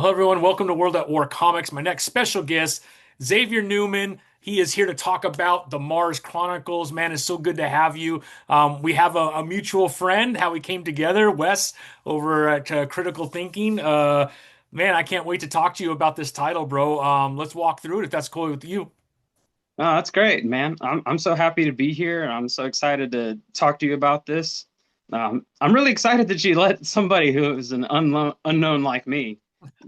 Well, everyone, welcome to World at War Comics. My next special guest, Xavier Newman. He is here to talk about the Mars Chronicles. Man, it's so good to have you. We have a mutual friend, how we came together, Wes, over at Critical Thinking. Man, I can't wait to talk to you about this title, bro. Let's walk through it if that's cool with you. Oh, that's great, man. I'm so happy to be here. I'm so excited to talk to you about this. I'm really excited that you let somebody who is an unknown like me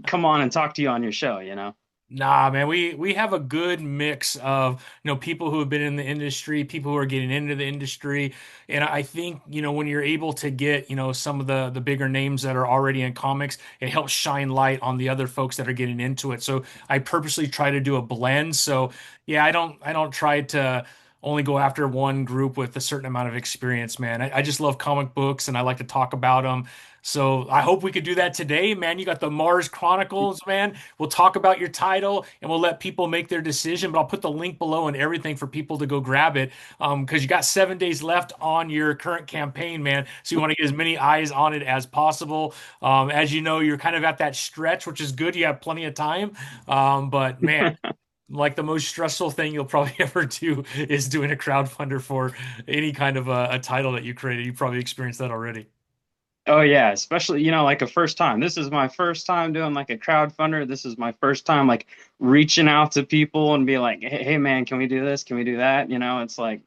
come on and talk to you on your show, you know? Nah, man, we have a good mix of, people who have been in the industry, people who are getting into the industry. And I think, when you're able to get, some of the bigger names that are already in comics, it helps shine light on the other folks that are getting into it. So I purposely try to do a blend. So yeah, I don't try to only go after one group with a certain amount of experience, man. I just love comic books and I like to talk about them. So I hope we could do that today, man. You got the Mars Chronicles, man. We'll talk about your title and we'll let people make their decision. But I'll put the link below and everything for people to go grab it. Because you got 7 days left on your current campaign, man. So you want to get as many eyes on it as possible. As you know, you're kind of at that stretch, which is good. You have plenty of time. But man, like the most stressful thing you'll probably ever do is doing a crowdfunder for any kind of a title that you created. You probably experienced that already. Oh yeah, especially, like a first time. This is my first time doing like a crowdfunder. This is my first time like reaching out to people and be like, hey man, can we do this? Can we do that? It's like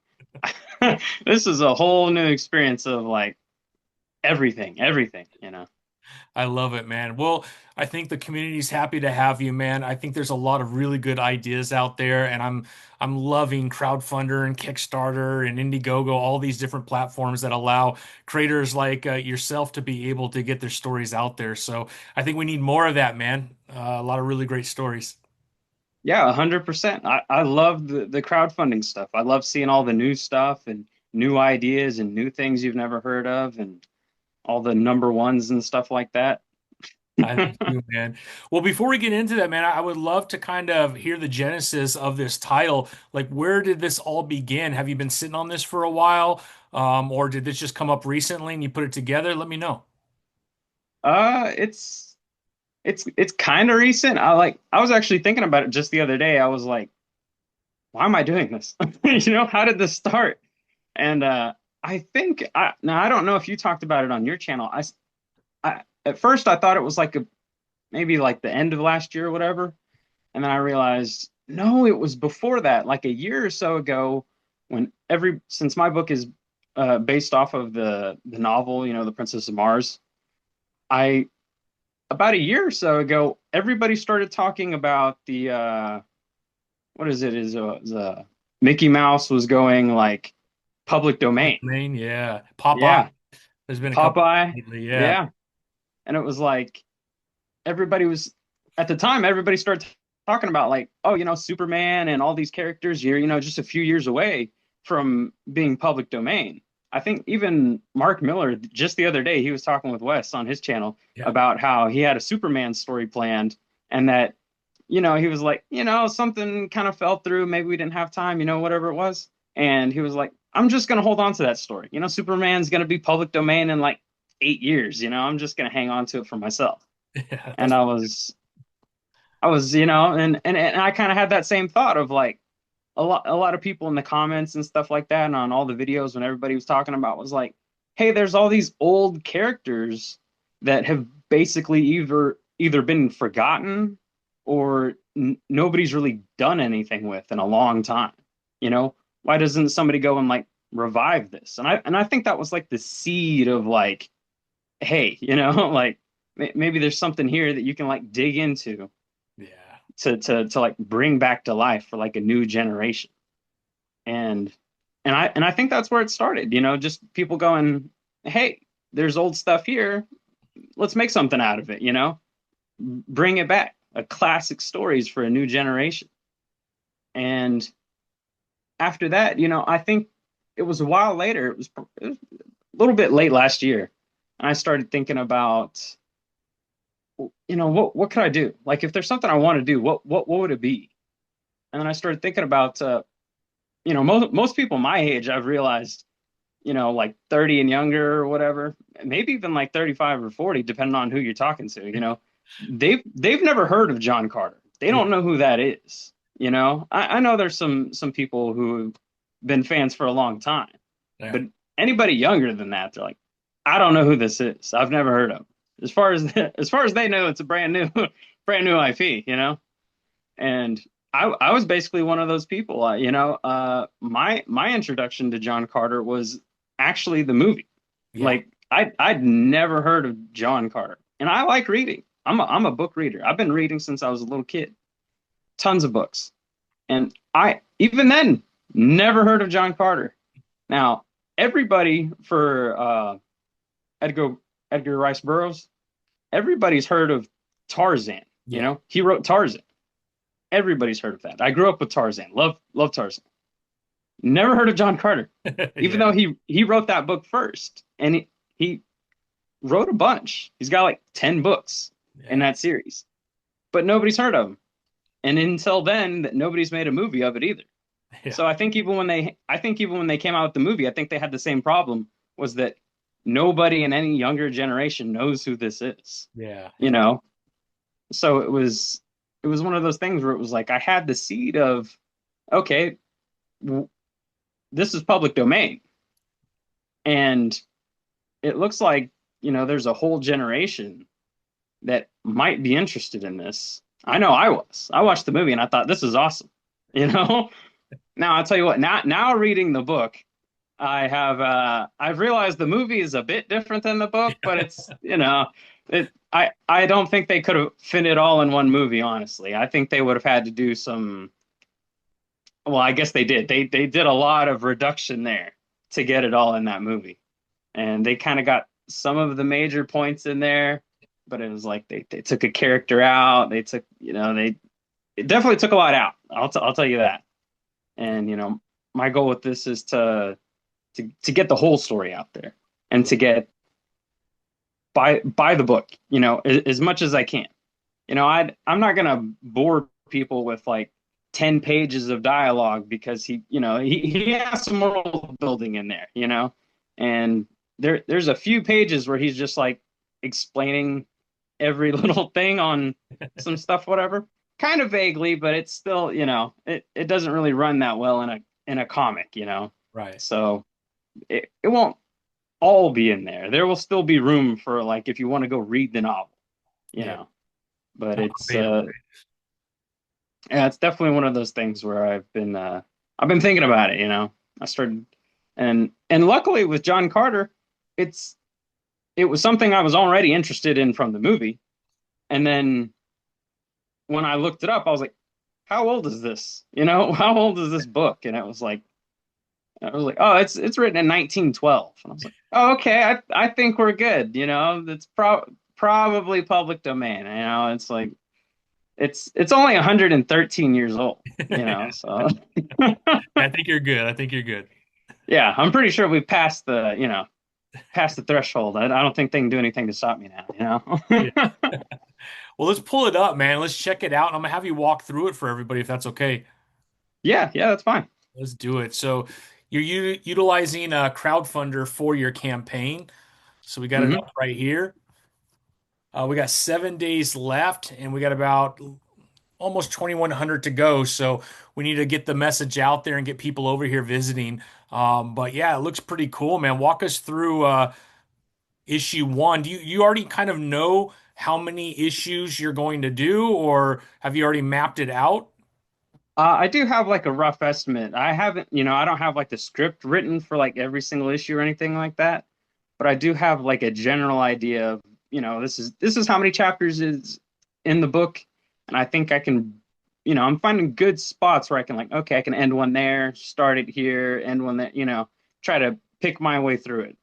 this is a whole new experience of like everything. I love it, man. Well, I think the community's happy to have you, man. I think there's a lot of really good ideas out there, and I'm loving Crowdfunder and Kickstarter and Indiegogo, all these different platforms that allow creators like yourself to be able to get their stories out there. So I think we need more of that, man. A lot of really great stories. Yeah, 100%. I love the crowdfunding stuff. I love seeing all the new stuff and new ideas and new things you've never heard of and all the number ones and stuff like that. I do too, man. Well, before we get into that, man, I would love to kind of hear the genesis of this title. Like, where did this all begin? Have you been sitting on this for a while? Or did this just come up recently and you put it together? Let me know. It's kind of recent. I was actually thinking about it just the other day. I was like, why am I doing this? How did this start? And I think now I don't know if you talked about it on your channel. I at first I thought it was like a maybe like the end of last year or whatever. And then I realized, no, it was before that, like a year or so ago, when since my book is based off of the novel, The Princess of Mars. I About a year or so ago, everybody started talking about the what is it? Is the Mickey Mouse was going like public domain. Main, yeah. Popeye. Yeah, There's been a couple Popeye. lately, yeah. Yeah, and it was like everybody was at the time. Everybody started talking about like, oh, Superman and all these characters. You're just a few years away from being public domain. I think even Mark Miller just the other day he was talking with Wes on his channel Yeah. about how he had a Superman story planned and that he was like, something kind of fell through. Maybe we didn't have time, whatever it was. And he was like, I'm just going to hold on to that story. Superman's going to be public domain in like 8 years. I'm just going to hang on to it for myself. Yeah, And that's I was, and I kind of had that same thought of like a lot of people in the comments and stuff like that, and on all the videos when everybody was talking about was like, hey, there's all these old characters that have basically either been forgotten or nobody's really done anything with in a long time. Why doesn't somebody go and like revive this? And I think that was like the seed of like, hey, like maybe there's something here that you can like dig into yeah. to like bring back to life for like a new generation. And and I think that's where it started, just people going, hey, there's old stuff here. Let's make something out of it, bring it back. A classic stories for a new generation. And after that, I think it was a while later, it was a little bit late last year. And I started thinking about, what could I do? Like if there's something I want to do, what would it be? And then I started thinking about most people my age, I've realized, like 30 and younger or whatever, maybe even like 35 or 40, depending on who you're talking to, they've never heard of John Carter. They Yeah, don't know who that is. You know, I know there's some people who have been fans for a long time, yeah, but anybody younger than that, they're like, I don't know who this is. I've never heard of him. As far as as far as they know, it's a brand new brand new IP. You know, and I was basically one of those people. My introduction to John Carter was actually the movie. yeah, Like I'd never heard of John Carter, and I like reading. I'm a book reader. I've been reading since I was a little kid, tons of books, and I even then never heard of John Carter. Now everybody for Edgar Edgar Rice Burroughs, everybody's heard of Tarzan. You yeah, know, he wrote Tarzan. Everybody's heard of that. I grew up with Tarzan. Love Tarzan. Never heard of John Carter, even yeah, though he wrote that book first, and he wrote a bunch. He's got like 10 books in yeah, that series, but nobody's heard of him. And until then, that nobody's made a movie of it either. yeah, So I think even when they came out with the movie, I think they had the same problem, was that nobody in any younger generation knows who this is. yeah, You yeah, know, so it was one of those things where it was like I had the seed of, okay, this is public domain, and it looks like, there's a whole generation that might be interested in this. I know I was. I watched the movie and I thought this is awesome. You know? Now I'll tell you what, now reading the book, I've realized the movie is a bit different than the book, but it's, I don't think they could have fit it all in one movie, honestly. I think they would have had to do some, well, I guess they did. They did a lot of reduction there to get it all in that movie. And they kind of got some of the major points in there, but it was like they took a character out. They took, they it definitely took a lot out. I'll tell you that. And my goal with this is to get the whole story out there and to get buy the book, as much as I can. I'm not gonna bore people with like 10 pages of dialogue because he has some world building in there, and there's a few pages where he's just like explaining every little thing on some stuff, whatever, kind of vaguely, but it's still, it doesn't really run that well in a comic, right. so it won't all be in there. There will still be room for like if you want to go read the novel, you Yeah, know. But no, right, right. yeah, it's definitely one of those things where I've been thinking about it, I started, and luckily with John Carter, it's it was something I was already interested in from the movie. And then when I looked it up, I was like, how old is this? How old is this book? And I was like, oh, it's written in 1912. And I was like, oh, okay, I think we're good. It's probably public domain. It's like it's only 113 years old. Yeah, So I think you're good. I think you're good. yeah, I'm pretty sure we passed the threshold. I don't think they can do anything to stop me now. Yeah. Well, let's pull it up, man. Let's check it out. And I'm gonna have you walk through it for everybody if that's okay. Yeah, that's fine. Let's do it. So you're utilizing Crowdfundr for your campaign. So we got it Hmm. up right here. We got 7 days left, and we got about almost 2,100 to go. So we need to get the message out there and get people over here visiting. But yeah, it looks pretty cool, man. Walk us through issue one. Do you already kind of know how many issues you're going to do, or have you already mapped it out? I do have like a rough estimate. I haven't, I don't have like the script written for like every single issue or anything like that, but I do have like a general idea of, this is how many chapters is in the book, and I think I can, I'm finding good spots where I can like, okay, I can end one there, start it here, end one there, try to pick my way through it.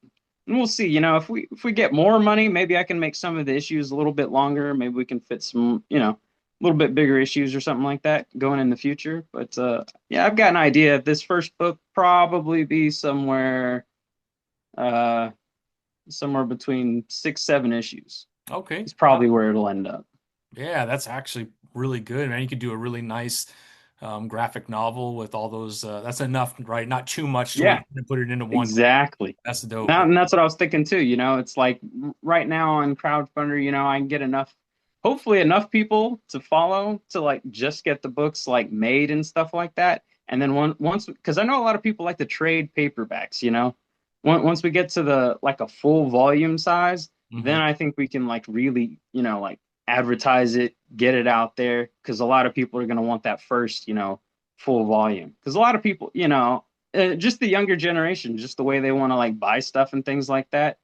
And we'll see, if we get more money, maybe I can make some of the issues a little bit longer. Maybe we can fit some, a little bit bigger issues or something like that going in the future. But yeah, I've got an idea. This first book probably be uh, somewhere between 6, 7 issues. Okay. It's probably where it'll end up. Yeah, that's actually really good, man. You could do a really nice graphic novel with all those. That's enough, right? Not too much to where Yeah, you can put it into one book. exactly. That's dope. And that's what I was thinking too. It's like right now on Crowdfundr, I can get enough hopefully enough people to follow to like just get the books like made and stuff like that. And then once, because I know a lot of people like to trade paperbacks, you know. Once we get to the like a full volume size, Hmm. then I think we can like really, you know, like advertise it, get it out there, because a lot of people are going to want that first, you know, full volume. Because a lot of people, you know, just the younger generation, just the way they want to like buy stuff and things like that,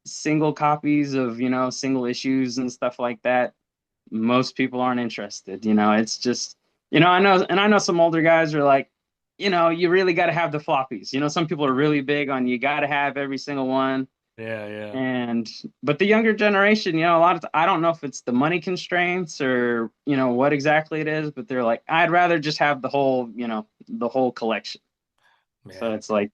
single copies of, you know, single issues and stuff like that, most people aren't interested. You know, it's just, you know, I know, and I know some older guys are like, you know, you really got to have the floppies. You know, some people are really big on you got to have every single one. Yeah, yeah. And, but the younger generation, you know, a lot of, I don't know if it's the money constraints or, you know, what exactly it is, but they're like, I'd rather just have the whole, you know, the whole collection. So Yeah. it's like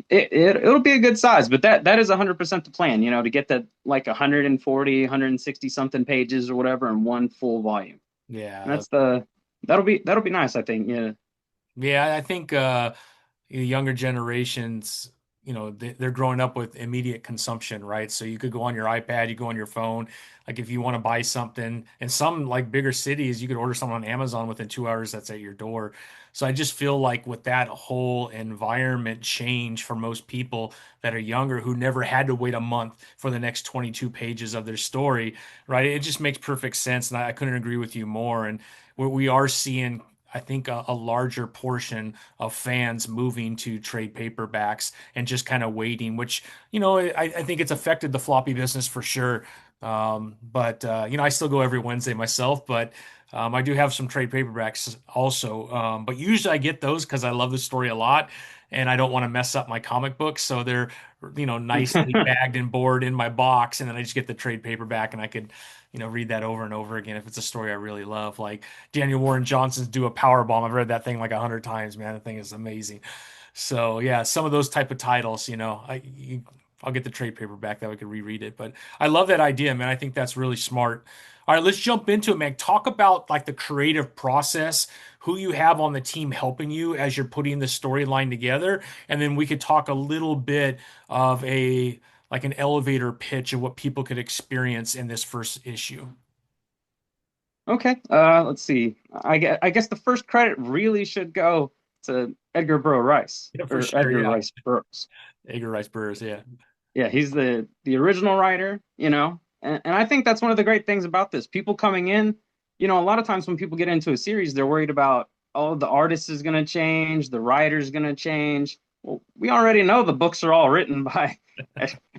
it'll be a good size, but that is 100% the plan, you know, to get that like 140, 160 something pages or whatever in one full volume. And Yeah. that's that'll be nice, I think. Yeah. Yeah, I think the younger generations, they're growing up with immediate consumption, right? So you could go on your iPad, you go on your phone. Like if you want to buy something, in some like bigger cities, you could order something on Amazon within 2 hours, that's at your door. So I just feel like with that whole environment change for most people that are younger who never had to wait a month for the next 22 pages of their story, right? It just makes perfect sense. And I couldn't agree with you more. And we are seeing, I think, a larger portion of fans moving to trade paperbacks and just kind of waiting, which, I think it's affected the floppy business for sure. But I still go every Wednesday myself, but I do have some trade paperbacks also. But usually I get those because I love the story a lot and I don't want to mess up my comic books. So they're, nicely bagged and board in my box. And then I just get the trade paperback and I could, read that over and over again if it's a story I really love. Like Daniel Warren Johnson's Do a Power Bomb. I've read that thing like 100 times, man. The thing is amazing. So yeah, some of those type of titles, I'll get the trade paperback that we could reread it. But I love that idea, man. I think that's really smart. All right, let's jump into it, man. Talk about like the creative process, who you have on the team helping you as you're putting the storyline together, and then we could talk a little bit of a like an elevator pitch of what people could experience in this first issue. Okay. Let's see. I guess the first credit really should go to Edgar Burrough Rice Yeah, for or sure. Edgar Yeah. Rice Burroughs. Edgar Rice Burrough. Yeah. Yeah, he's the original writer, you know, and I think that's one of the great things about this. People coming in, you know, a lot of times when people get into a series, they're worried about, oh, the artist is going to change, the writer's going to change. Well, we already know the books are all written by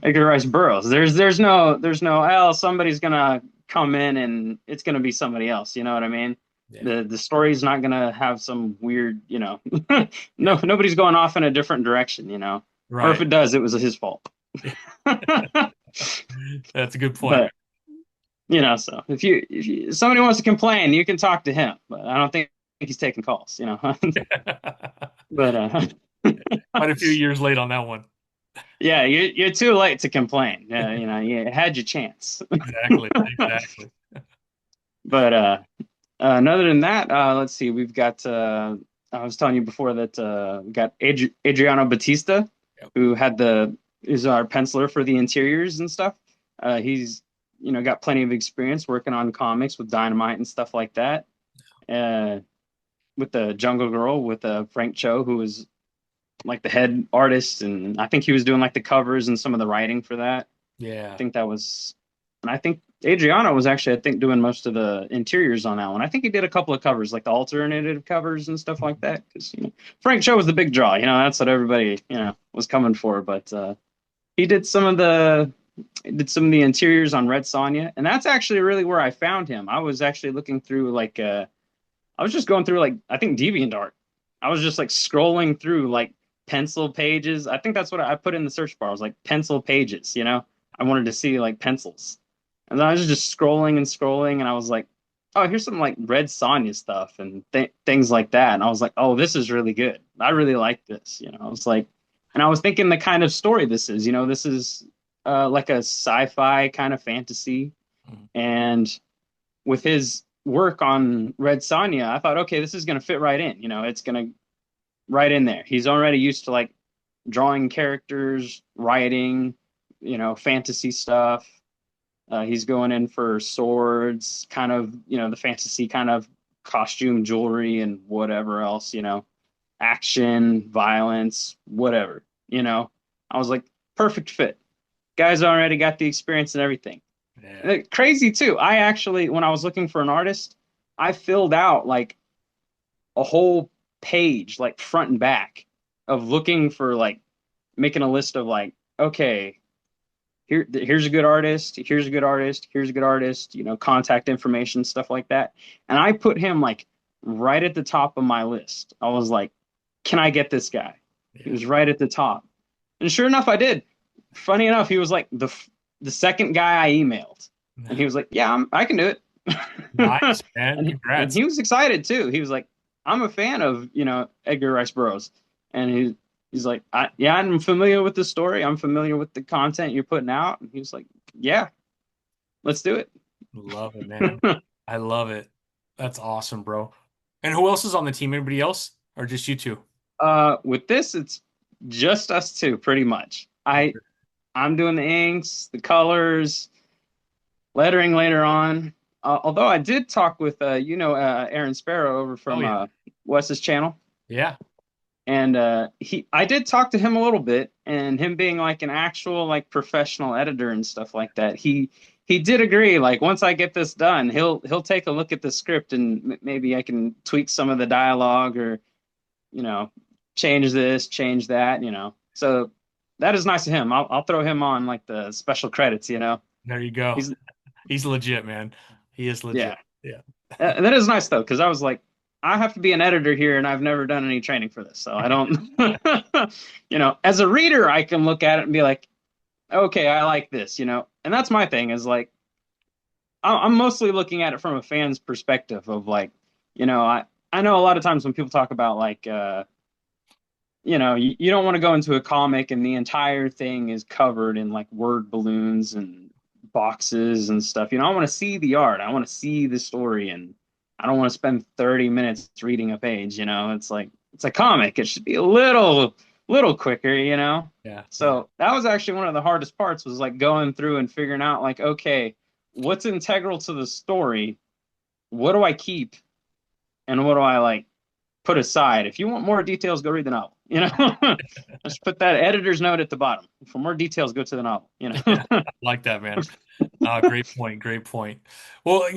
Edgar Rice Burroughs. There's no, oh, somebody's going to come in and it's going to be somebody else. You know what I mean? Yeah. The story's not going to have some weird, you know, Yeah. no, nobody's going off in a different direction, you know, or if Right. it does, it was his fault. That's a good point. But you know, so if somebody wants to complain, you can talk to him. But I don't think he's taking calls, you know. But Quite a few years late on that one. yeah, you're too late to complain. You know, you had your chance. Exactly. Exactly. But other than that, let's see. We've got I was telling you before that we got Adriano Batista, Yep. who is our penciler for the interiors and stuff. He's you know got plenty of experience working on comics with Dynamite and stuff like that. Uh, with the Jungle Girl with Frank Cho, who was like the head artist, and I think he was doing like the covers and some of the writing for that. I Yeah. think that was, and I think Adriano was actually, I think, doing most of the interiors on that one. I think he did a couple of covers, like the alternative covers and stuff like that. Because you know, Frank Cho was the big draw. You know, that's what everybody was coming for. But he did some of the interiors on Red Sonja, and that's actually really where I found him. I was actually looking through like I was just going through like I think DeviantArt. I was just like scrolling through like pencil pages. I think that's what I put in the search bar. I was like pencil pages, you know. I wanted to see like pencils. And then I was just scrolling and scrolling and I was like, oh, here's some like Red Sonja stuff and things like that. And I was like, oh, this is really good. I really like this, you know. I was like and I was thinking the kind of story this is, you know, this is like a sci-fi kind of fantasy Mhm. and with his work on Red Sonja, I thought, okay, this is going to fit right in. You know, it's going to right in there. He's already used to like drawing characters, writing, you know, fantasy stuff. He's going in for swords, kind of, the fantasy kind of costume, jewelry, and whatever else, action, violence, whatever, I was like, perfect fit. Guys already got the experience and everything. Yeah. Crazy too. I actually, when I was looking for an artist, I filled out like a whole page, like front and back, of looking for like making a list of like, okay, here's a good artist, here's a good artist, here's a good artist, contact information, stuff like that. And I put him like right at the top of my list. I was like, can I get this guy? He Yeah. was right at the top. And sure enough, I did. Funny enough, he was like the second guy I emailed. And he was like, yeah, I can do it. Nice, man. And Congrats. he was excited too. He was like, I'm a fan of, Edgar Rice Burroughs. And he's like, yeah, I'm familiar with the story. I'm familiar with the content you're putting out. And he was like, yeah, let's do it. Love it, man. I love it. That's awesome, bro. And who else is on the team? Anybody else? Or just you two? With this, it's just us two, pretty much. I'm doing the inks, the colors, lettering later on. Although I did talk with Aaron Sparrow over Oh from yeah. Wes's channel, Yeah. and I did talk to him a little bit, and him being like an actual like professional editor and stuff like that, he did agree. Like once I get this done, he'll take a look at the script and maybe I can tweak some of the dialogue or you know change this, change that. So that is nice of him. I'll throw him on like the special credits. There you go. He's He's legit, man. He is Yeah. legit. Yeah. That is nice though, because I was like, I have to be an editor here, and I've never done any training for this, so I don't. As a reader, I can look at it and be like, okay, I like this, and that's my thing is like, I'm mostly looking at it from a fan's perspective of like, I know a lot of times when people talk about like, you don't want to go into a comic and the entire thing is covered in like word balloons and boxes and stuff. I want to see the art. I want to see the story, and I don't want to spend 30 minutes reading a page. It's like it's a comic. It should be a little quicker. Yeah. Yeah. So that was actually one of the hardest parts was like going through and figuring out like, okay, what's integral to the story? What do I keep? And what do I like put aside? If you want more details, go read the novel. Just put that editor's note at the bottom. For more details, go to the novel. Yeah. Like that, man. Great point. Great point. Well,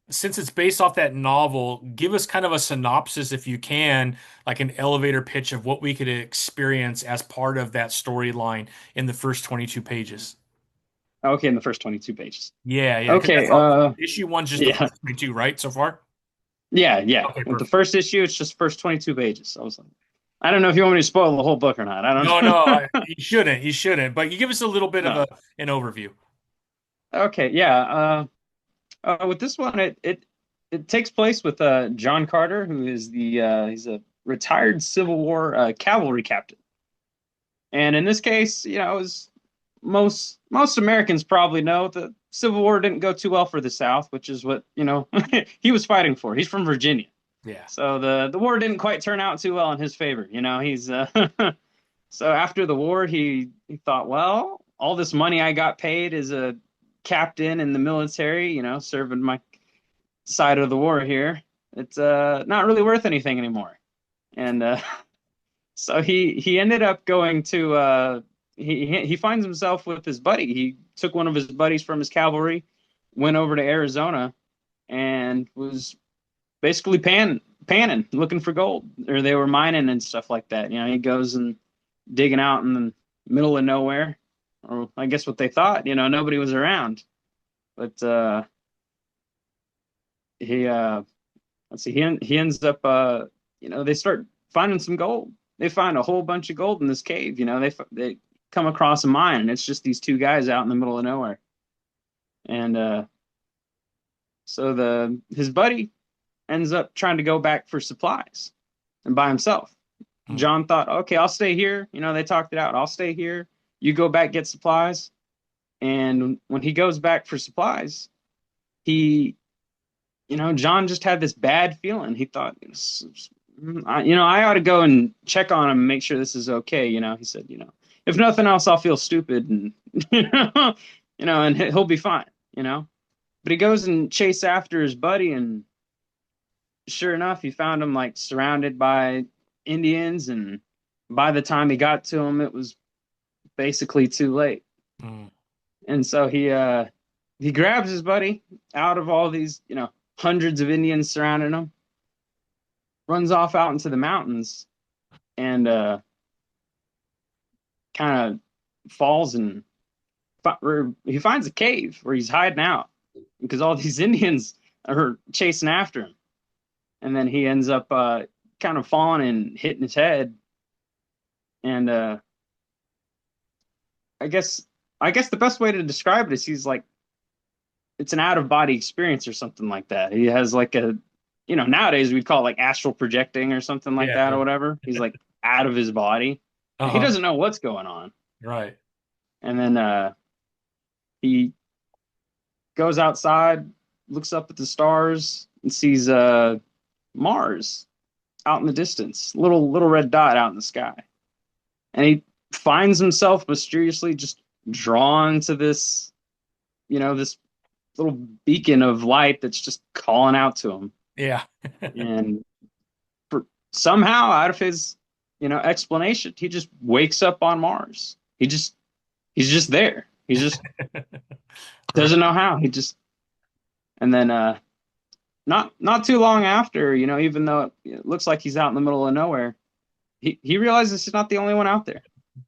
since it's based off that novel, give us kind of a synopsis, if you can, like an elevator pitch of what we could experience as part of that storyline in the first 22 pages. Okay, in the first 22 pages. Yeah, yeah, because Okay, that's all. Issue one's just the yeah, first 22, right? So far? yeah. Okay, With the perfect. first issue, it's just first 22 pages. I was like, I don't know if you want me to spoil the whole book or not. I No, don't no, know. you shouldn't. You shouldn't. But you give us a little bit of No. an overview. Okay, yeah. With this one, it takes place with John Carter, who is he's a retired Civil War cavalry captain. And in this case, as most Americans probably know, the Civil War didn't go too well for the South, which is what, he was fighting for. He's from Virginia. Yeah. So the war didn't quite turn out too well in his favor. He's so after the war he thought, well, all this money I got paid as a captain in the military, serving my side of the war here, it's not really worth anything anymore. And so he ended up going to he finds himself with his buddy. He took one of his buddies from his cavalry, went over to Arizona, and was basically panning, looking for gold, or they were mining and stuff like that. He goes and digging out in the middle of nowhere, or I guess what they thought. Nobody was around, but he let's see, he ends up they start finding some gold. They find a whole bunch of gold in this cave. They come across a mine, and it's just these two guys out in the middle of nowhere. And so the his buddy ends up trying to go back for supplies and by himself. Hmm. John thought, okay, I'll stay here. They talked it out. I'll stay here. You go back, get supplies. And when he goes back for supplies, he, John just had this bad feeling. He thought, I ought to go and check on him and make sure this is okay. He said, if nothing else, I'll feel stupid and, and he'll be fine. But he goes and chase after his buddy, and sure enough, he found him like surrounded by Indians, and by the time he got to him, it was basically too late. Mm. And so he grabs his buddy out of all these, hundreds of Indians surrounding him, runs off out into the mountains, and kind of falls and he finds a cave where he's hiding out because all these Indians are chasing after him. And then he ends up kind of falling and hitting his head. And I guess I guess the best way to describe it is he's like it's an out of body experience or something like that. He has like nowadays we'd call it like astral projecting or something like Yeah. that or whatever. He's like out of his body. He Uh-huh. doesn't know what's going on. Right. And then he goes outside, looks up at the stars, and sees Mars out in the distance, little red dot out in the sky. And he finds himself mysteriously just drawn to this little beacon of light that's just calling out to him. Yeah. And for somehow out of his, explanation, he just wakes up on Mars. He's just there. He just Right. doesn't know how. And then not too long after, even though it looks like he's out in the middle of nowhere, he realizes he's not the only one out there.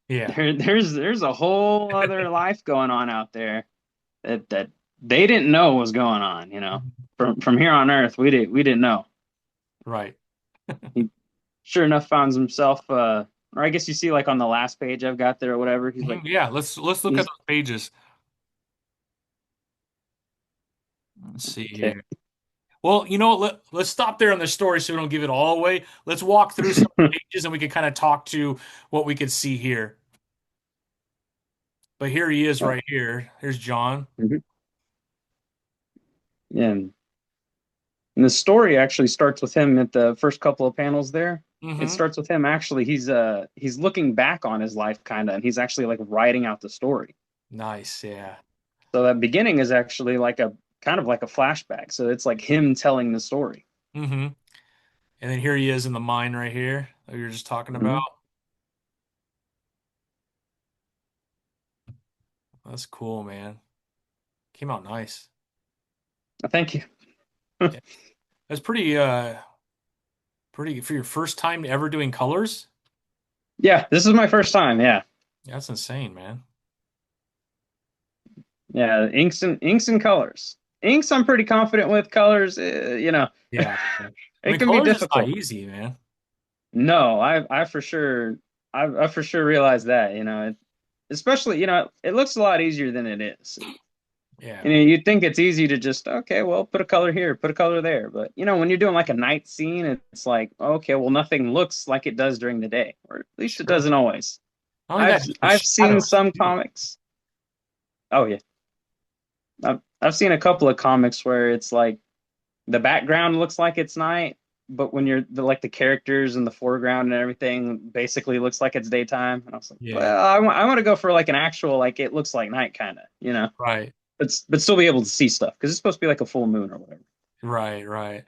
Yeah. There's a whole other life going on out there that they didn't know was going on. From here on Earth, we didn't know. Right. He sure enough finds himself, or I guess you see like on the last page I've got there or whatever. He's Mhm. like Yeah. Let's look at he's those pages. Let's see okay. here. Well, let's stop there on the story so we don't give it all away. Let's walk through some pages and we can kind of talk to what we could see here. But here he is Oh, right here. Here's John. mhm. Yeah, and the story actually starts with him at the first couple of panels there. It Hmm. starts with him actually. He's looking back on his life kind of, and he's actually like writing out the story. Nice. Yeah. So that beginning is actually like a kind of like a flashback. So it's like him telling the story. Hmm. And then here he is in the mine right here that we were just talking about. Mhm. That's cool, man. Came out nice. Thank you. Yeah. That's pretty for your first time ever doing colors. Yeah, this is my first time. Yeah, That's insane, man. yeah. Inks and colors. Inks, I'm pretty confident with. Colors, Yeah. Yeah. I it mean, can be colors is not difficult. easy, man. No, I for sure, I for sure realize that. Especially, it looks a lot easier than it is. Yeah. You'd think it's easy to just, okay, well, put a color here, put a color there. But, when you're doing like a night scene, it's like, okay, well, nothing looks like it does during the day, or at least it Sure. doesn't always. Not only I've that, just the I've seen shadows some too. comics. Oh yeah, I've seen a couple of comics where it's like the background looks like it's night, but when you're like the characters in the foreground and everything basically looks like it's daytime. And I was like, Yeah. well, I want to go for like an actual like it looks like night kind of, Right. but still be able to see stuff because it's supposed to be like a full moon or whatever. Right. Right.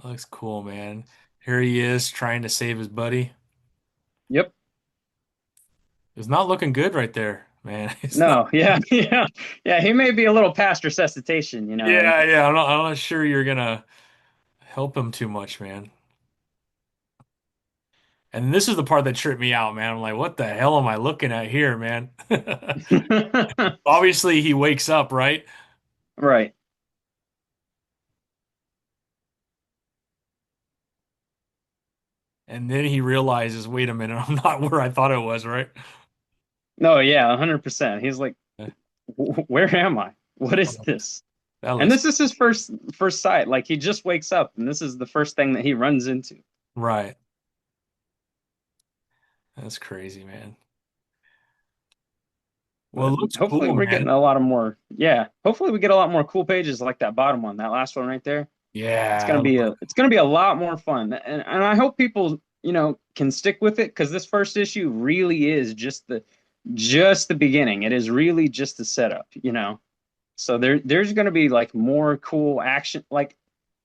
That looks cool, man. Here he is trying to save his buddy. Yep. It's not looking good right there, man. It's not. No. Yeah. Yeah. Yeah. He may be a little past resuscitation. Yeah. Yeah. I'm not sure you're gonna help him too much, man. And this is the part that tripped me out, man. I'm like, what the hell am I looking at here, man? Obviously, he wakes up, right? Right. And then he realizes, wait a minute, I'm not where I thought I was, right? No. Yeah. 100%. He's like, Yeah. Where am I? What is this? That And looks this is his first sight. Like he just wakes up, and this is the first thing that he runs into. right. That's crazy, man. Well, But it looks hopefully, cool, we're man. getting a lot of more. Yeah, hopefully, we get a lot more cool pages like that bottom one, that last one right there. It's Yeah. gonna be a lot more fun, and I hope people can stick with it because this first issue really is just just the beginning. It is really just the setup, you know. So there's going to be like more cool action. Like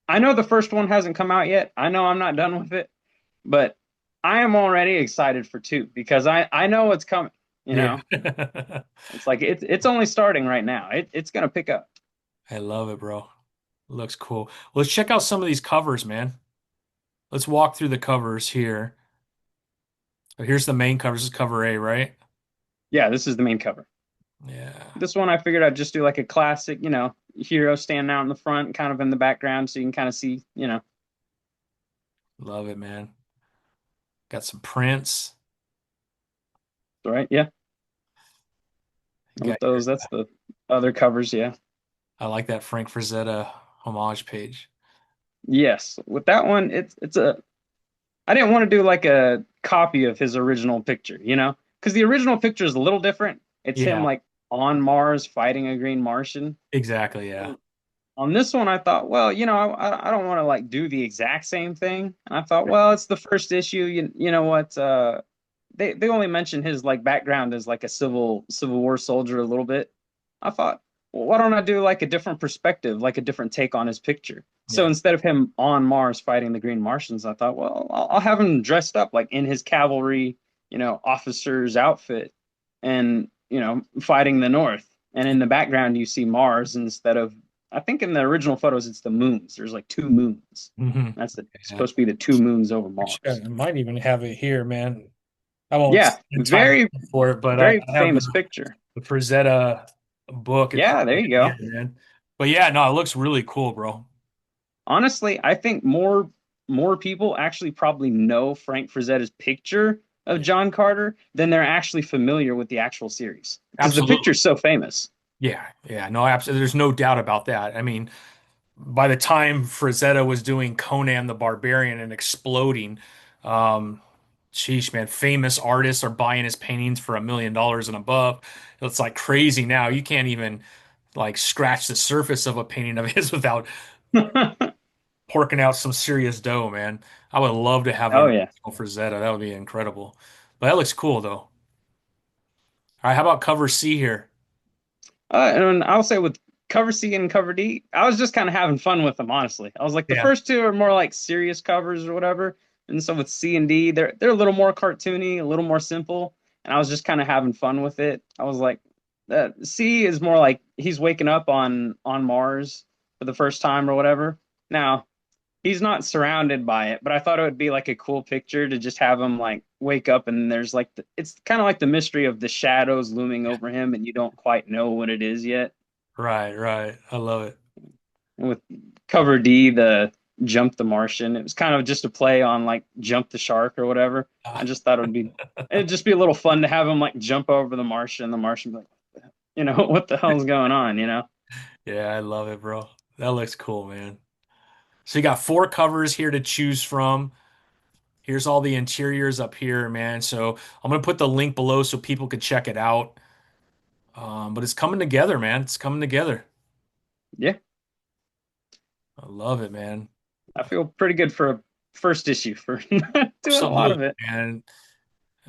I know the first one hasn't come out yet. I know I'm not done with it, but I am already excited for two because I know what's coming, you Yeah. know. It's like it's only starting right now. It's going to pick up. I love it, bro. Looks cool. Well, let's check out some of these covers, man. Let's walk through the covers here. So here's the main cover. This is cover A, right? Yeah, this is the main cover. Yeah. This one I figured I'd just do like a classic, you know, hero standing out in the front, kind of in the background, so you can kind of see, you know, Love it, man. Got some prints. right? Yeah. You got With those, that's the other covers. Yeah. I like that Frank Frazetta homage page. Yes. With that one, it's a I didn't want to do like a copy of his original picture, you know, because the original picture is a little different. It's him Yeah, like on Mars fighting a green Martian. exactly. Yeah. On this one, I thought, well, you know, I don't want to like do the exact same thing. And I thought, well, it's the first issue. You know what? They only mention his like background as like a Civil War soldier a little bit. I thought, well, why don't I do like a different perspective, like a different take on his picture? So Yeah. instead of him on Mars fighting the Green Martians, I thought, well, I'll have him dressed up like in his cavalry, you know, officer's outfit, and you know, fighting the North. And in the background, you see Mars instead of. I think in the original photos, it's the moons. There's like two moons. Hmm. Yeah. Supposed to be the two moons over Actually, Mars. I might even have it here, man. I won't Yeah, spend time very for it, but very I have famous picture. the Frazetta book. It's Yeah, there right you here, go. man. But yeah, no, it looks really cool, bro. Honestly, I think more people actually probably know Frank Frazetta's picture of Yeah, John Carter than they're actually familiar with the actual series because the absolutely. picture's so famous. Yeah, yeah, no, absolutely. There's no doubt about that. I mean, by the time Frazetta was doing Conan the Barbarian and exploding, um, sheesh, man, famous artists are buying his paintings for $1 million and above. It's like crazy now. You can't even like scratch the surface of a painting of his without porking out some serious dough, man. I would love to have Oh an yeah. original Frazetta. That would be incredible. But that looks cool though. All right, how about cover C here? And I'll say with cover C and cover D, I was just kind of having fun with them, honestly. I was like, the Yeah. first two are more like serious covers or whatever, and so with C and D, they're a little more cartoony, a little more simple, and I was just kind of having fun with it. I was like, C is more like he's waking up on Mars for the first time or whatever. Now, he's not surrounded by it, but I thought it would be like a cool picture to just have him like wake up and there's like it's kind of like the mystery of the shadows looming over him and you don't quite know what it is yet. Right, right. I love it. And with cover D, the jump the Martian, it was kind of just a play on like jump the shark or whatever. I Ah, just thought it'd just be a little fun to have him like jump over the Martian be like, you know, what the hell's going on, you know? yeah, I love it, bro. That looks cool, man. So you got four covers here to choose from. Here's all the interiors up here, man. So I'm gonna put the link below so people could check it out. But it's coming together, man. It's coming together. Yeah, I love it, man. I feel pretty good for a first issue for not doing a lot Absolutely, of it. man.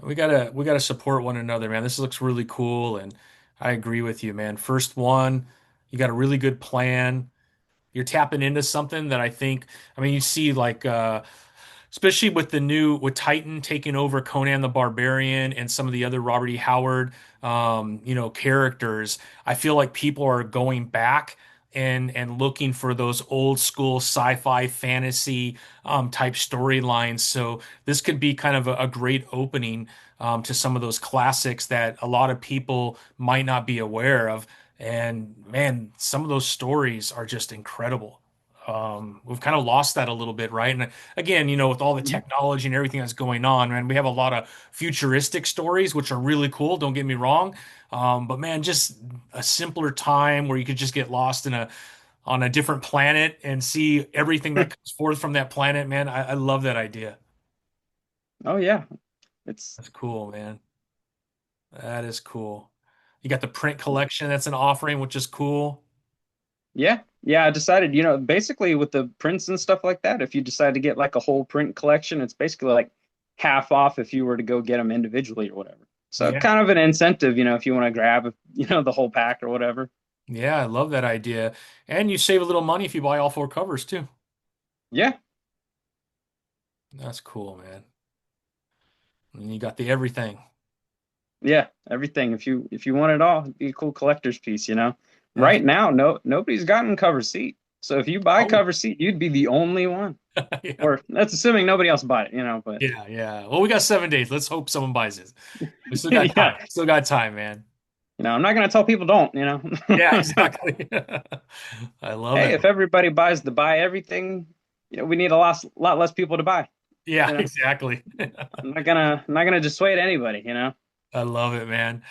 We gotta support one another, man. This looks really cool, and I agree with you, man. First one, you got a really good plan. You're tapping into something that I think, I mean, you see like especially with the new with Titan taking over Conan the Barbarian and some of the other Robert E. Howard characters. I feel like people are going back and looking for those old school sci-fi fantasy type storylines. So this could be kind of a great opening to some of those classics that a lot of people might not be aware of. And man, some of those stories are just incredible. We've kind of lost that a little bit, right? And again, with all the Mhm. technology and everything that's going on, man, we have a lot of futuristic stories, which are really cool. Don't get me wrong. But man, just a simpler time where you could just get lost on a different planet and see everything that comes forth from that planet, man. I love that idea. Oh yeah, it's That's cool, man. That is cool. You got the print collection that's an offering, which is cool. yeah. I decided, you know, basically with the prints and stuff like that, if you decide to get like a whole print collection, it's basically like half off if you were to go get them individually or whatever. So Yeah. kind of an incentive, if you want to grab, the whole pack or whatever. Yeah, I love that idea. And you save a little money if you buy all four covers too. Yeah, That's cool, man. And you got the everything. yeah, everything. If you want it all, it'd be a cool collector's piece. That's, Right now, nobody's gotten cover seat. So if you buy oh, cover seat, you'd be the only one. yeah. Or that's assuming nobody else bought it. But Yeah, yeah. Well, we got 7 days. Let's hope someone buys it. We still got time. yeah, Still got time, man. I'm not gonna tell people don't. Yeah, exactly. I love Hey, it. if everybody buys the buy everything, we need a lot less people to buy. Yeah, You know, exactly. I'm not gonna dissuade anybody. I love it, man.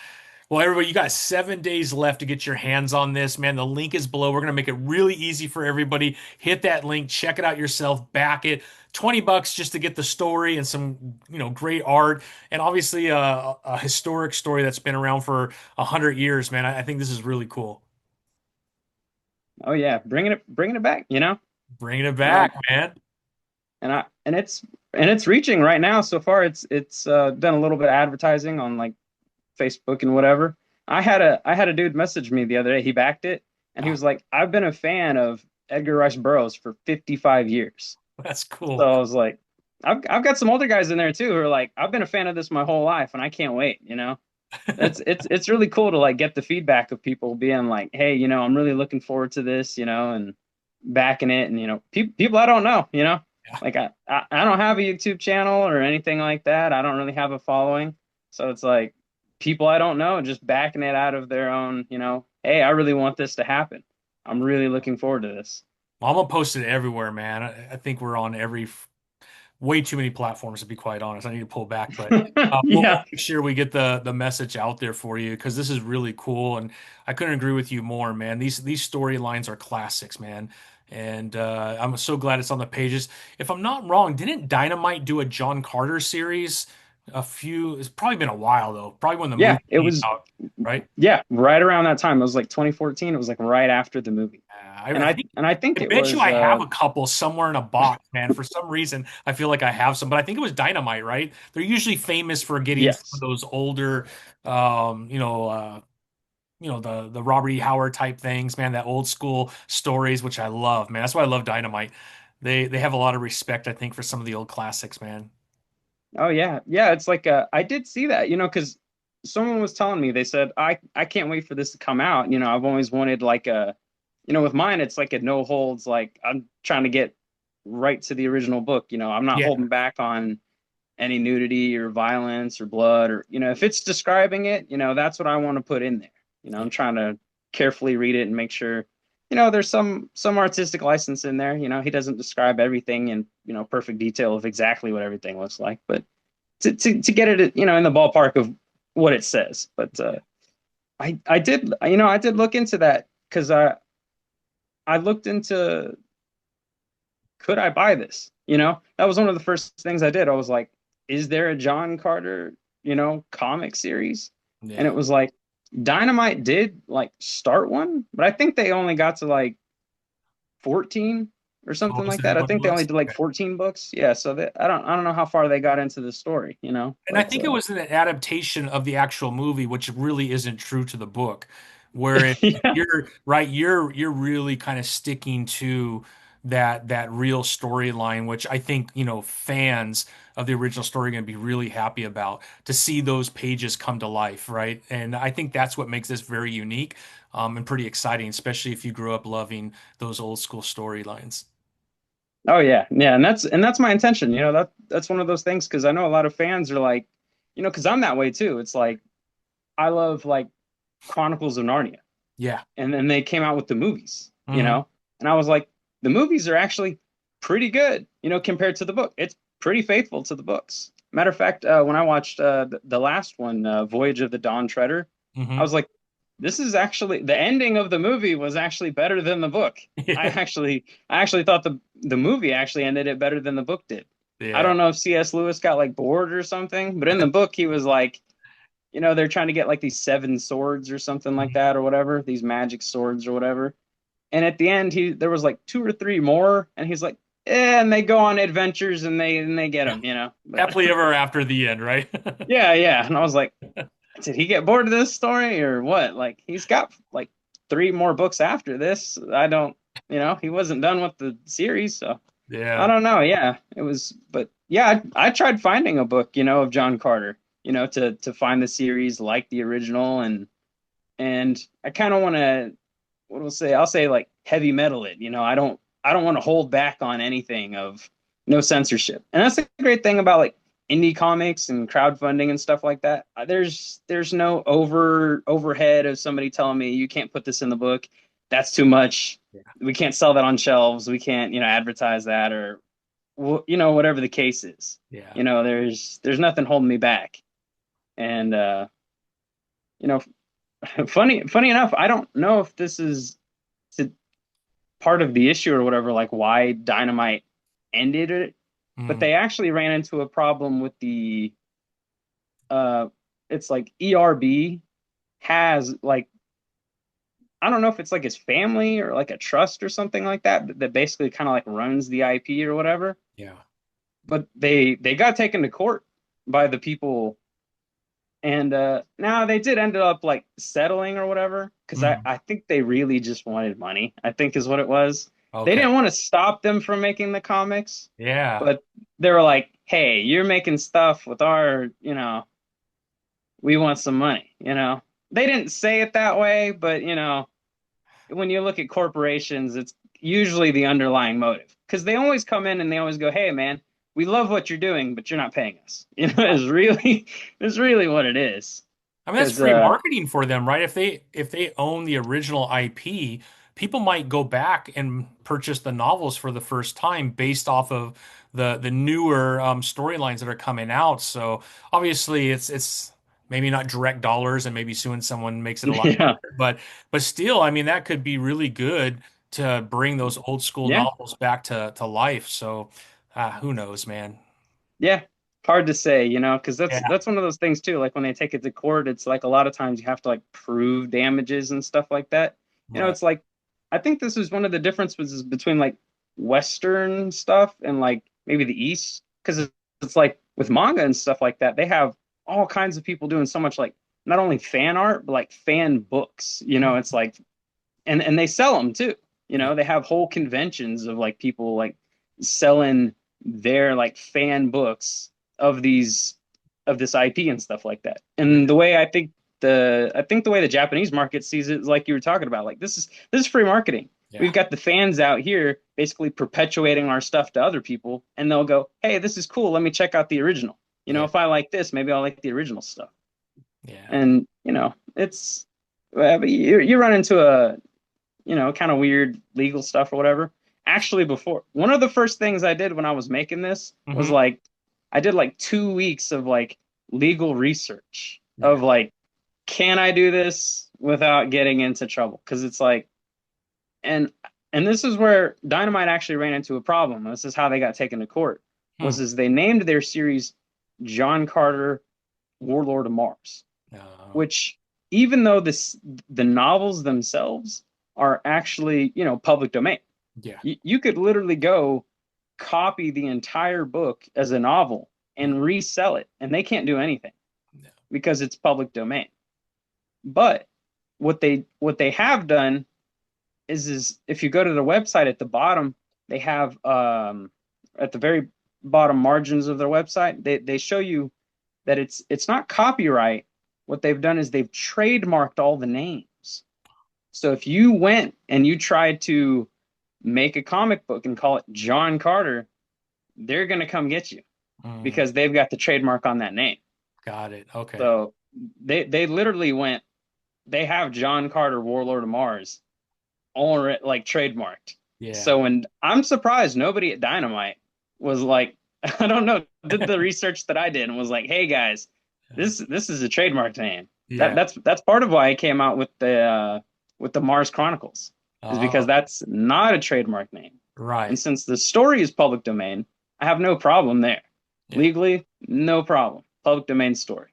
Well, everybody, you got 7 days left to get your hands on this, man. The link is below. We're going to make it really easy for everybody. Hit that link, check it out yourself, back it. $20 just to get the story and some, great art. And obviously a historic story that's been around for 100 years, man. I think this is really cool. Oh yeah, bringing it back. Bringing it Um, back, man. and it's reaching right now. So far, it's done a little bit of advertising on like Facebook and whatever. I had a dude message me the other day. He backed it, and he Oh, was like, "I've been a fan of Edgar Rice Burroughs for 55 years." that's So cool. I was like, I've got some older guys in there too who are like, "I've been a fan of this my whole life, and I can't wait." It's really cool to like get the feedback of people being like, "Hey, I'm really looking forward to this, and backing it." And people I don't know. Yeah. Like I don't have a YouTube channel or anything like that. I don't really have a following, so it's like people I don't know just backing it out of their own. Hey, I really want this to happen. I'm really looking forward to this. Well, I'm gonna post it everywhere, man. I think we're on every way too many platforms to be quite honest. I need to pull back, but we'll Yeah. make sure we get the message out there for you because this is really cool, and I couldn't agree with you more, man. These storylines are classics, man, and I'm so glad it's on the pages. If I'm not wrong, didn't Dynamite do a John Carter series? It's probably been a while though. Probably when the Yeah, movie it came was. out, right? Yeah, right around that time. It was like 2014. It was like right after the movie. And I I think and I think I it bet you was I have a couple somewhere in a box, man. For some reason, I feel like I have some, but I think it was Dynamite, right? They're usually famous for getting some of yes. those older, um, you know, uh, the Robert E. Howard type things, man. That old school stories, which I love, man. That's why I love Dynamite. They have a lot of respect, I think, for some of the old classics, man. Oh yeah. Yeah, it's like I did see that, because someone was telling me they said I can't wait for this to come out. I've always wanted like with mine it's like a no holds like I'm trying to get right to the original book. I'm not Yeah, holding back on any nudity or violence or blood or if it's describing it, that's what I want to put in there. yeah. I'm trying to carefully read it and make sure there's some artistic license in there. He doesn't describe everything in perfect detail of exactly what everything looks like, but to get it in the ballpark of what it says. But I did look into that because I looked into, could I buy this? That was one of the first things I did. I was like, is there a John Carter, comic series? And Yeah. it was like Dynamite did like start one, but I think they only got to like 14 or Oh, something is like that that. I what it think they only was? did like 14 books. Yeah, so I don't know how far they got into the story, And I but think it was an adaptation of the actual movie, which really isn't true to the book, where yeah. you're right, you're really kind of sticking to that real storyline, which I think, fans of the original story are going to be really happy about to see those pages come to life, right? And I think that's what makes this very unique, and pretty exciting, especially if you grew up loving those old school storylines. Oh yeah. Yeah, and that's my intention. That's one of those things because I know a lot of fans are like, because I'm that way too. It's like I love like Chronicles of Narnia. Yeah. And then they came out with the movies, Hmm. and I was like, the movies are actually pretty good, compared to the book. It's pretty faithful to the books. Matter of fact, when I watched the last one, Voyage of the Dawn Treader, I Hmm. was like, this is actually the ending of the movie was actually better than the book. I actually thought the movie actually ended it better than the book did. I Yeah. don't know if C.S. Lewis got like bored or something, but in the book he was like, they're trying to get like these seven swords or something like that or whatever, these magic swords or whatever. And at the end, there was like two or three more, and he's like, and they go on adventures and they get them, But Happily ever after the end, right? yeah, yeah. And I was like, did he get bored of this story or what? Like he's got like three more books after this. I don't, he wasn't done with the series, so I Yeah. don't know. Yeah, it was, but yeah, I tried finding a book, of John Carter, to find the series like the original, and I kind of want to, what will say? I'll say like heavy metal it. I don't want to hold back on anything of no censorship, and that's the great thing about like indie comics and crowdfunding and stuff like that. There's no overhead of somebody telling me you can't put this in the book. That's too much. Yeah. We can't sell that on shelves. We can't advertise that or whatever the case is. Yeah. There's nothing holding me back. And you know, funny enough, I don't know if this is part of the issue or whatever, like why Dynamite ended it, but Mm, they actually ran into a problem with the uh it's like ERB has like I don't know if it's like his family or like a trust or something like that that basically kind of like runs the IP or whatever. yeah. But they got taken to court by the people, and now they did end up like settling or whatever because I, Mm, I think they really just wanted money, I think is what it was. They okay. didn't want to stop them from making the comics, Yeah. but they were like, hey, you're making stuff with our, we want some money. They didn't say it that way, but when you look at corporations, it's usually the underlying motive because they always come in and they always go, "Hey, man, we love what you're doing, but you're not paying us." Is really is really what it is. I mean, that's Because free marketing for them, right? If they own the original IP, people might go back and purchase the novels for the first time based off of the newer storylines that are coming out. So obviously, it's maybe not direct dollars, and maybe soon someone makes it a lot yeah, harder. But still, I mean, that could be really good to bring those old school yeah, novels back to life. So who knows, man? yeah. Hard to say, because that's Yeah, that's one of those things too. Like when they take it to court, it's like a lot of times you have to like prove damages and stuff like that. right. It's like I think this is one of the differences between like Western stuff and like maybe the East, because it's like with manga and stuff like that, they have all kinds of people doing so much like not only fan art but like fan books. It's like and they sell them too. Yeah, They have whole conventions of like people like selling their like fan books of this IP and stuff like that. And really. the way I think the way the Japanese market sees it is like you were talking about. Like this is free marketing. Yeah, We've got the fans out here basically perpetuating our stuff to other people, and they'll go, "Hey, this is cool. Let me check out the original. yeah, If I like this, maybe I'll like the original stuff." yeah. And it's but you run into a kind of weird legal stuff or whatever. Actually, before one of the first things I did when I was making this was Hmm. like I did like 2 weeks of like legal research of Yeah. like, can I do this without getting into trouble? Because it's like, and and this is where Dynamite actually ran into a problem. This is how they got taken to court. Hmm. Was they named their series John Carter, Warlord of Mars, Uh, which even though the novels themselves are actually public domain, yeah. you could literally go copy the entire book as a novel Mm, and resell it, and they can't do anything no. because it's public domain. But what they have done is if you go to the website at the bottom, they have at the very bottom margins of their website, they show you that it's not copyright. What they've done is they've trademarked all the names. So if you went and you tried to make a comic book and call it John Carter, they're going to come get you Mm, because they've got the trademark on that name. got it. Okay. So they literally went, they have John Carter, Warlord of Mars, all like trademarked. Yeah. So when I'm surprised nobody at Dynamite was like, I don't know, did the research that I did and was like, hey guys, this is a trademark name. That Yeah. that's part of why I came out with the Mars Chronicles, is because Oh, that's not a trademark name. And right. since the story is public domain, I have no problem there. Yeah. Legally, no problem. Public domain story.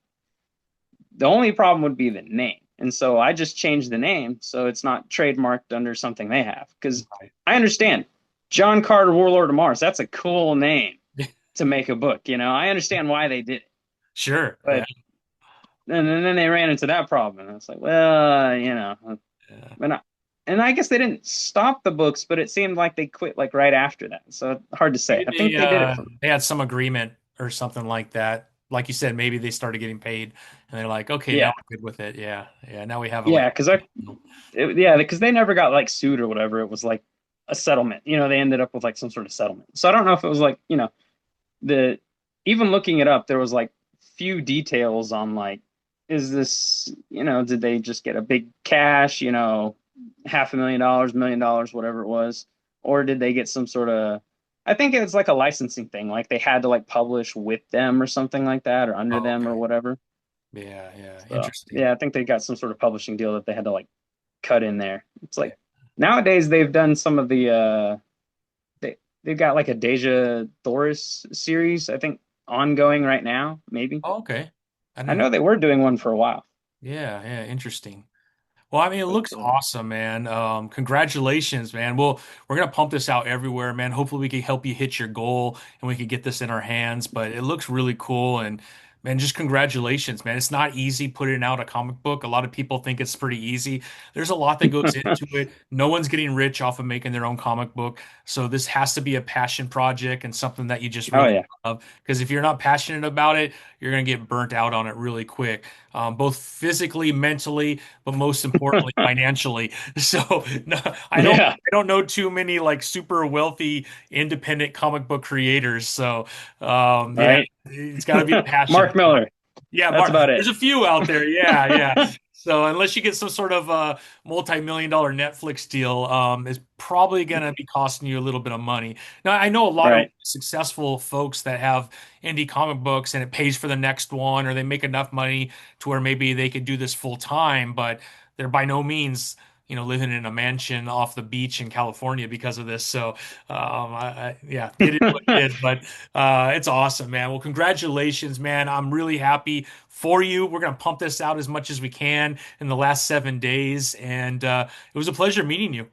The only problem would be the name. And so I just changed the name so it's not trademarked under something they have. Because Right. I understand. John Carter, Warlord of Mars. That's a cool name to make a book. I understand why they did it, Sure. Yeah. but and then they ran into that problem, and it's like, well, Yeah. and I guess they didn't stop the books, but it seemed like they quit like right after that. So hard to say. Maybe I think they did it for. they had some agreement or something like that. Like you said, maybe they started getting paid and they're like, okay, now Yeah, we're good with it. Yeah. Yeah. Now we have a like yeah, yeah, because they never got like sued or whatever. It was like a settlement. They ended up with like some sort of settlement. So I don't know if it was like the even looking it up, there was like few details on like, is this, did they just get a big cash, $500,000, $1 million, whatever it was, or did they get some sort of, I think it's like a licensing thing, like they had to like publish with them or something like that, or under oh, them or okay. whatever. Yeah. Yeah. So Interesting. yeah, I think they got some sort of publishing deal that they had to like cut in there. It's Yeah. like nowadays they've done some of the they've got like a Deja Thoris series, I think, ongoing right now, maybe. Oh, okay. I I didn't know. know they were doing one for a while, Yeah. Yeah. Interesting. Well, I mean, it but looks awesome, man. Congratulations, man. Well, we're gonna pump this out everywhere, man. Hopefully, we can help you hit your goal and we can get this in our hands. But it looks really cool, and man, just congratulations, man. It's not easy putting out a comic book. A lot of people think it's pretty easy. There's a lot that goes into it. No one's getting rich off of making their own comic book, so this has to be a passion project and something that you just oh really yeah, love. Because if you're not passionate about it, you're gonna get burnt out on it really quick, both physically, mentally, but most importantly financially. So no, yeah, I don't know too many like super wealthy independent comic book creators. So yeah, right. it's got to be a passion. Mark Miller, Yeah, that's Mark, about there's it. a few out there. Yeah, yeah. So unless you get some sort of multi-million dollar Netflix deal, it's probably going to be costing you a little bit of money. Now, I know a lot of Right. successful folks that have indie comic books and it pays for the next one, or they make enough money to where maybe they could do this full time, but they're by no means, living in a mansion off the beach in California because of this. So, yeah, it is what it is. But it's awesome, man. Well, congratulations, man. I'm really happy for you. We're going to pump this out as much as we can in the last 7 days. And it was a pleasure meeting you.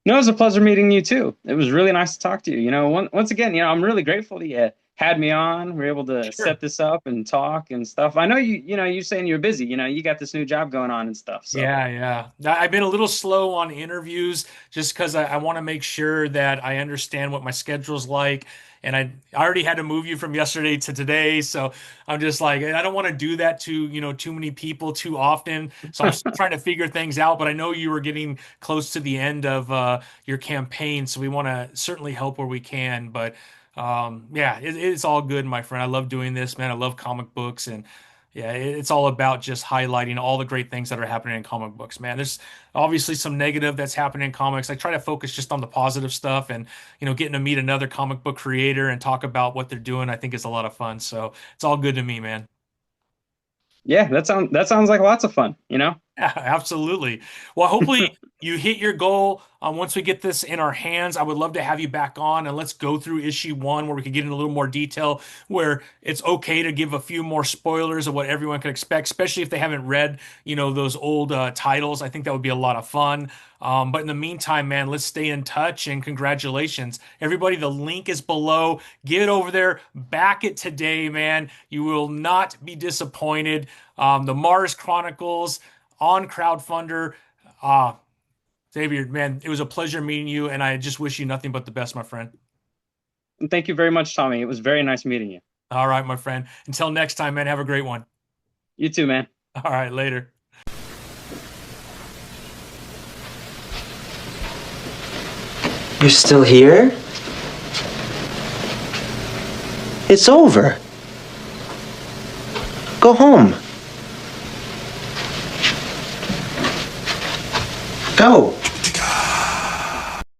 No, it was a pleasure meeting you too. It was really nice to talk to you. Once again, I'm really grateful that you had me on. We are able to Sure. set this up and talk and stuff. I know you saying you're busy. You got this new job going on and stuff. So Yeah, yeah. I've been a little slow on interviews just because I want to make sure that I understand what my schedule's like. And I already had to move you from yesterday to today. So I'm just like, I don't want to do that to, too many people too often. So I'm still trying to figure things out. But I know you were getting close to the end of your campaign. So we want to certainly help where we can. But yeah, it's all good, my friend. I love doing this, man. I love comic books. And yeah, it's all about just highlighting all the great things that are happening in comic books, man. There's obviously some negative that's happening in comics. I try to focus just on the positive stuff and, getting to meet another comic book creator and talk about what they're doing, I think is a lot of fun. So it's all good to me, man. yeah, that sounds like lots of fun. Yeah, absolutely. Well, hopefully you hit your goal. Once we get this in our hands, I would love to have you back on and let's go through issue one where we could get in a little more detail, where it's okay to give a few more spoilers of what everyone could expect, especially if they haven't read, those old titles. I think that would be a lot of fun. But in the meantime, man, let's stay in touch and congratulations. Everybody, the link is below. Get over there, back it today, man. You will not be disappointed. The Mars Chronicles on Crowdfundr. Uh, Xavier, man, it was a pleasure meeting you, and I just wish you nothing but the best, my friend. And thank you very much, Tommy. It was very nice meeting you. All right, my friend. Until next time, man, have a great one. You too, man. All right, later. You're still here? It's over. Go home. Go.